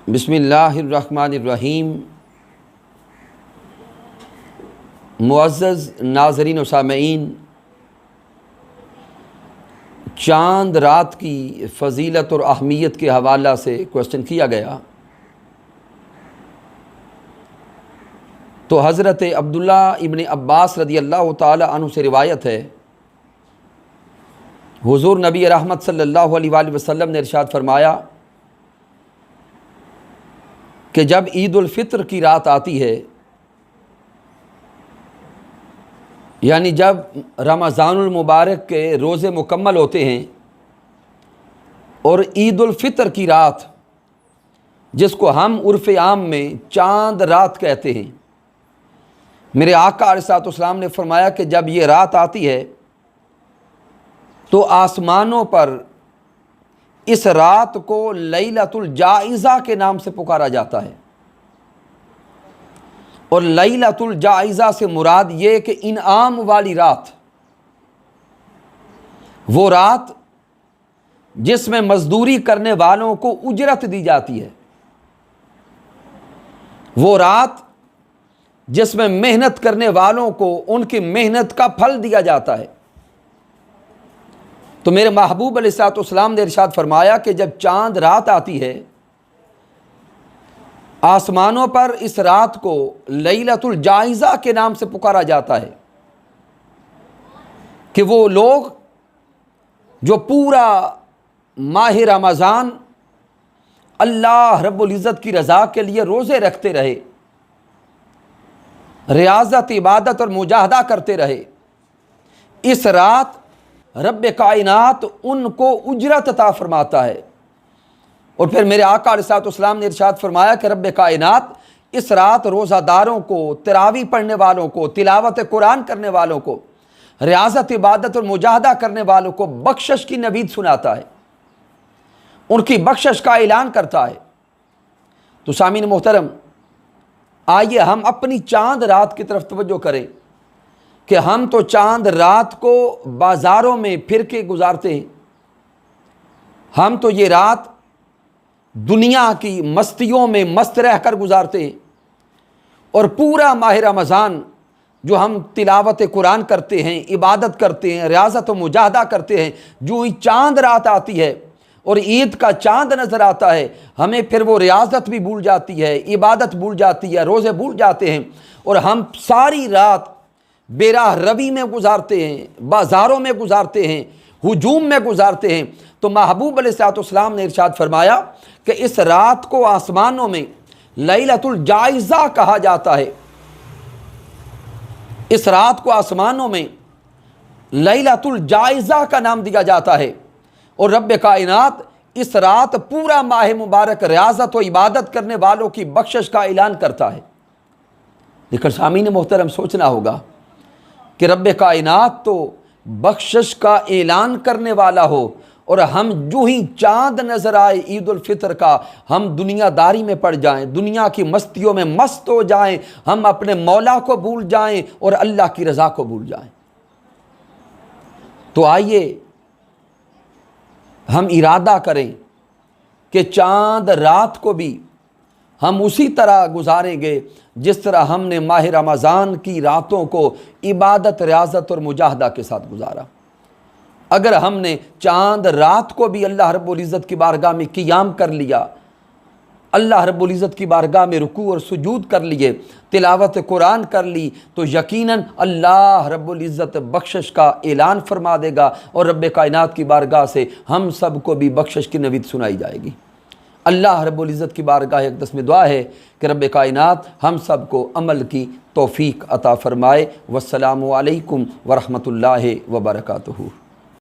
बिस्मिल्लाहिर्रहमानिर्रहीम। मुअज़्ज़ज़ नाज़रीन व सामईन, चांद रात की फ़जीलत और अहमियत के हवाला से क्वेश्चन किया गया तो हज़रत अब्दुल्ला इब्न अब्बास रदी अल्लाह ताला अन्हु से रिवायत है, हुज़ूर नबी रहमत सल्लल्लाहु अलैहि वसल्लम ने इरशाद फरमाया कि जब ईद उल फ़ित्र की रात आती है, यानी जब रमज़ानुल मुबारक के रोज़े मुकम्मल होते हैं और ईद उल फ़ित्र की रात, जिसको हम उर्फ़ आम में चांद रात कहते हैं, मेरे आका अलैहिस्सलाम ने फरमाया कि जब ये रात आती है तो आसमानों पर इस रात को लैलतुल जाइज़ा के नाम से पुकारा जाता है। और लैलतुल जाइज़ा से मुराद ये कि इनाम वाली रात, वो रात जिसमें मजदूरी करने वालों को उजरत दी जाती है, वो रात जिसमें मेहनत करने वालों को उनकी मेहनत का फल दिया जाता है। तो मेरे महबूब अलैहिस्सलाम ने इरशाद फरमाया कि जब चांद रात आती है, आसमानों पर इस रात को लैलतुल जाइज़ा के नाम से पुकारा जाता है कि वो लोग जो पूरा माह रमज़ान अल्लाह रब्बुल इज़्ज़त की रज़ा के लिए रोज़े रखते रहे, रियाज़त, इबादत और मुजाहदा करते रहे, इस रात रब कायनात उनको उजरत अता फरमाता है। और फिर मेरे आका अलैहिस्सलाम ने इरशाद फरमाया कि रब कायनात इस रात रोज़ादारों को, तरावी पढ़ने वालों को, तिलावत कुरान करने वालों को, रियाज़त, इबादत और मुजाहदा करने वालों को बख्शिश की नवीद सुनाता है, उनकी बख्शिश का ऐलान करता है। तो सामीन मोहतरम, आइए हम अपनी चांद रात की तरफ तवज्जो करें कि हम तो चांद रात को बाज़ारों में फिर के गुजारते हैं। हम तो ये रात दुनिया की मस्तियों में मस्त रहकर गुजारते हैं और पूरा माह रमज़ान जो हम तिलावत कुरान करते हैं, इबादत करते हैं, रियाज़त व मुजाहदा करते हैं, जो ही चांद रात आती है और ईद का चांद नज़र आता है, हमें फिर वो रियाज़त भी भूल जाती है, इबादत भूल जाती है, रोज़े भूल जाते हैं और हम सारी रात बेराह रवी में गुजारते हैं, बाज़ारों में गुजारते हैं, हुजूम में गुजारते हैं। तो महबूब अलैहिस्सलाम ने इरशाद फरमाया कि इस रात को आसमानों में लैलतुल जाइज़ा कहा जाता है। इस रात को आसमानों में लैलतुल जाइज़ा का नाम दिया जाता है और रब कायनात इस रात पूरा माह मुबारक रियाज़त व इबादत करने वालों की बख्शिश का ऐलान करता है। लेकिन सामीन मोहतरम, सोचना होगा कि रब कायनात तो बख्शिश का ऐलान करने वाला हो और हम जो ही चांद नज़र आए ईद उल फ़ित्र का, हम दुनियादारी में पड़ जाएं, दुनिया की मस्तियों में मस्त हो जाएं, हम अपने मौला को भूल जाएं और अल्लाह की रज़ा को भूल जाएं। तो आइए हम इरादा करें कि चांद रात को भी हम उसी तरह गुजारेंगे जिस तरह हमने माह रमज़ान की रातों को इबादत, रियाज़त और मुजाहदा के साथ गुजारा। अगर हमने चांद रात को भी अल्लाह रब्बुल इज़्ज़त की बारगाह में क़ियाम कर लिया, अल्लाह रब्बुल इज़्ज़त की बारगाह में रुकू और सुजूद कर लिए, तिलावत कुरान कर ली, तो यकीनन अल्लाह रब्बुल इज़्ज़त बख्शिश का ऐलान फरमा देगा और रब कायनात की बारगाह से हम सब को भी बख्शिश की नवीद सुनाई जाएगी। अल्लाह रब्बुल इज़्ज़त की बारगाह अक़दस में दुआ है कि रब कायनात हम सब को अमल की तौफ़ीक़ अता फ़रमाए। वस्सलामु अलैकुम व रहमतुल्लाहि व बरकातुहू।